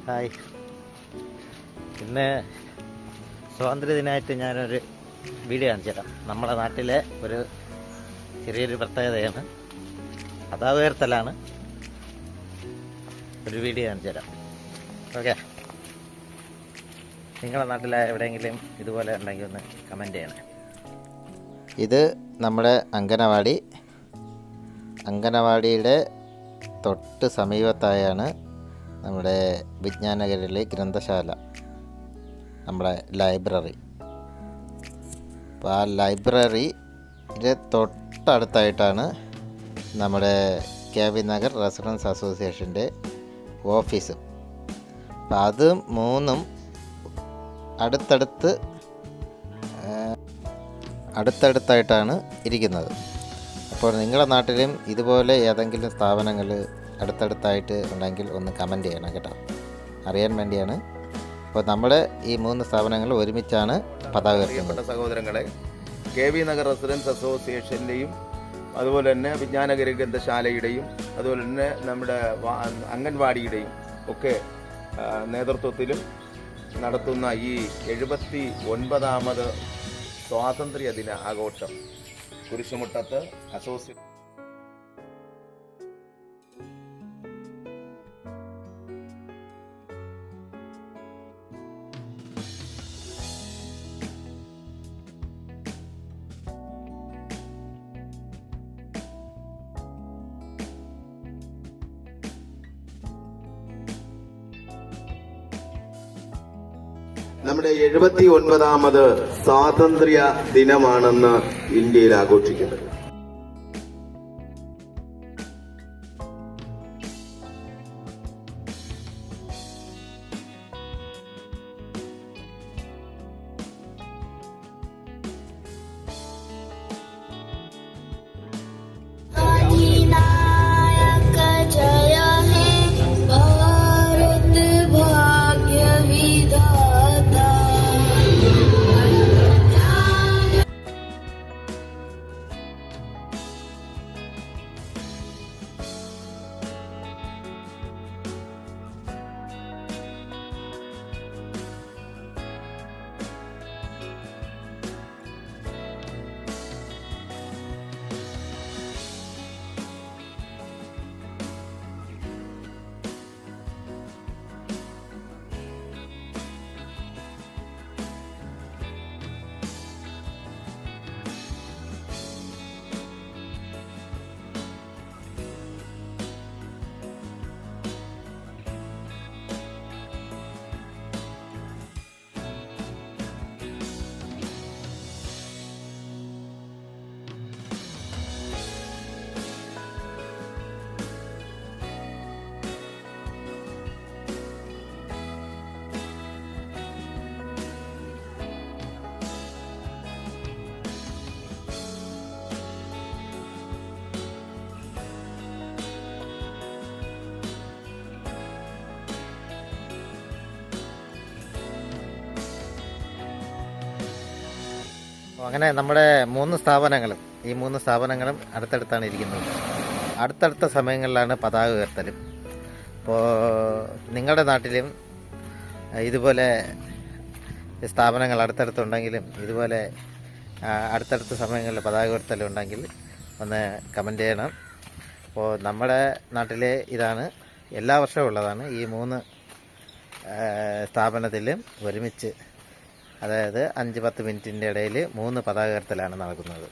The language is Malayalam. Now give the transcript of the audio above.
ഹായ്. ഇന്ന് സ്വാതന്ത്ര്യദിനമായിട്ട് ഞാനൊരു വീഡിയോ കാണിച്ചു തരാം. നമ്മുടെ നാട്ടിലെ ഒരു ചെറിയൊരു പ്രത്യേകതയാണ്, പതാക ഉയർത്തലാണ്. ഒരു വീഡിയോ കാണിച്ചു തരാം. ഓക്കെ, നിങ്ങളുടെ നാട്ടിൽ എവിടെയെങ്കിലും ഇതുപോലെ ഉണ്ടെങ്കിൽ ഒന്ന് കമൻറ്റ് ചെയ്യണേ. ഇത് നമ്മുടെ അങ്കനവാടിയുടെ തൊട്ട് സമീപത്തായാണ് നമ്മുടെ വിജ്ഞാനഗരിലെ ഗ്രന്ഥശാല, നമ്മുടെ ലൈബ്രറി. അപ്പോൾ ആ ലൈബ്രറിയുടെ തൊട്ടടുത്തായിട്ടാണ് നമ്മുടെ KV നഗർ റെസിഡൻസ് അസോസിയേഷൻ്റെ ഓഫീസ്. അപ്പോൾ അത് മൂന്നും അടുത്തടുത്തായിട്ടാണ് ഇരിക്കുന്നത്. അപ്പോൾ നിങ്ങളുടെ നാട്ടിലും ഇതുപോലെ ഏതെങ്കിലും സ്ഥാപനങ്ങൾ അടുത്തടുത്തായിട്ട് ഉണ്ടെങ്കിൽ ഒന്ന് കമൻറ്റ് ചെയ്യണം കേട്ടോ, അറിയാൻ വേണ്ടിയാണ്. അപ്പോൾ നമ്മുടെ ഈ 3 സ്ഥാപനങ്ങൾ ഒരുമിച്ചാണ് പതാക ഉയർത്തുന്നത്. സഹോദരങ്ങളെ, KV നഗർ റെസിഡൻസ് അസോസിയേഷൻ്റെയും അതുപോലെ തന്നെ വിജ്ഞാനഗരി ഗ്രന്ഥശാലയുടെയും അതുപോലെ തന്നെ നമ്മുടെ അംഗൻവാടിയുടെയും ഒക്കെ നേതൃത്വത്തിലും നടത്തുന്ന ഈ 79ാമത് സ്വാതന്ത്ര്യ ദിന ആഘോഷം കുരിശുമുട്ടത്ത് അസോസിയേഷൻ നമ്മുടെ 79ാമത് സ്വാതന്ത്ര്യ ദിനമാണെന്ന് ഇന്ത്യയിൽ ആഘോഷിക്കുന്നത്. അങ്ങനെ നമ്മുടെ 3 സ്ഥാപനങ്ങളും ഈ 3 സ്ഥാപനങ്ങളും അടുത്തടുത്താണ് ഇരിക്കുന്നത്. അടുത്തടുത്ത സമയങ്ങളിലാണ് പതാക ഉയർത്തലും. അപ്പോൾ നിങ്ങളുടെ നാട്ടിലും ഇതുപോലെ സ്ഥാപനങ്ങൾ അടുത്തടുത്തുണ്ടെങ്കിലും ഇതുപോലെ അടുത്തടുത്ത സമയങ്ങളിൽ പതാക ഉയർത്തലും ഉണ്ടെങ്കിൽ ഒന്ന് കമൻറ്റ് ചെയ്യണം. അപ്പോൾ നമ്മുടെ നാട്ടിലെ ഇതാണ്, എല്ലാ വർഷവും ഉള്ളതാണ്. ഈ 3 സ്ഥാപനത്തിലും ഒരുമിച്ച്, അതായത് 5-10 മിനിറ്റിൻ്റെ ഇടയിൽ 3 പതാക ഉയർത്തലാണ് നടക്കുന്നത്.